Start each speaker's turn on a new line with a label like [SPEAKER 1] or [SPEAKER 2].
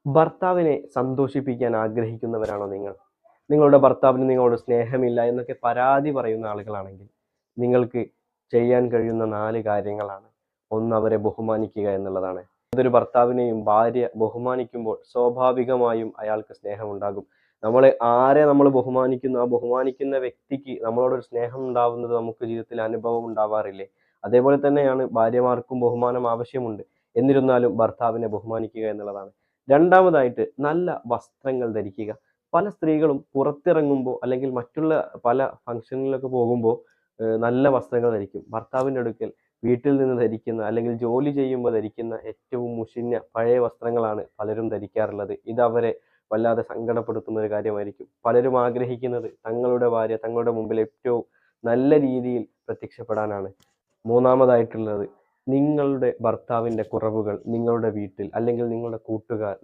[SPEAKER 1] ഭർത്താവിനെ സന്തോഷിപ്പിക്കാൻ ആഗ്രഹിക്കുന്നവരാണോ നിങ്ങൾ? നിങ്ങളുടെ ഭർത്താവിന് നിങ്ങളോട് സ്നേഹമില്ല എന്നൊക്കെ പരാതി പറയുന്ന ആളുകളാണെങ്കിൽ, നിങ്ങൾക്ക് ചെയ്യാൻ കഴിയുന്ന 4 കാര്യങ്ങളാണ്. ഒന്ന്, അവരെ ബഹുമാനിക്കുക എന്നുള്ളതാണ്. ഏതൊരു ഭർത്താവിനെയും ഭാര്യ ബഹുമാനിക്കുമ്പോൾ സ്വാഭാവികമായും അയാൾക്ക് സ്നേഹമുണ്ടാകും. നമ്മൾ ബഹുമാനിക്കുന്നു, ആ ബഹുമാനിക്കുന്ന വ്യക്തിക്ക് നമ്മളോടൊരു സ്നേഹം ഉണ്ടാവുന്നത് നമുക്ക് ജീവിതത്തിൽ അനുഭവം ഉണ്ടാവാറില്ലേ? അതേപോലെ തന്നെയാണ് ഭാര്യമാർക്കും ബഹുമാനം ആവശ്യമുണ്ട്. എന്നിരുന്നാലും ഭർത്താവിനെ ബഹുമാനിക്കുക എന്നുള്ളതാണ്. രണ്ടാമതായിട്ട് നല്ല വസ്ത്രങ്ങൾ ധരിക്കുക. പല സ്ത്രീകളും പുറത്തിറങ്ങുമ്പോൾ അല്ലെങ്കിൽ മറ്റുള്ള പല ഫംഗ്ഷനിലൊക്കെ പോകുമ്പോൾ നല്ല വസ്ത്രങ്ങൾ ധരിക്കും. ഭർത്താവിൻ്റെ അടുക്കൽ വീട്ടിൽ നിന്ന് ധരിക്കുന്ന അല്ലെങ്കിൽ ജോലി ചെയ്യുമ്പോൾ ധരിക്കുന്ന ഏറ്റവും മുഷിഞ്ഞ പഴയ വസ്ത്രങ്ങളാണ് പലരും ധരിക്കാറുള്ളത്. ഇത് അവരെ വല്ലാതെ സങ്കടപ്പെടുത്തുന്ന ഒരു കാര്യമായിരിക്കും. പലരും ആഗ്രഹിക്കുന്നത് തങ്ങളുടെ ഭാര്യ തങ്ങളുടെ മുമ്പിൽ ഏറ്റവും നല്ല രീതിയിൽ പ്രത്യക്ഷപ്പെടാനാണ്. മൂന്നാമതായിട്ടുള്ളത്, നിങ്ങളുടെ ഭർത്താവിൻ്റെ കുറവുകൾ നിങ്ങളുടെ വീട്ടിൽ അല്ലെങ്കിൽ നിങ്ങളുടെ കൂട്ടുകാർ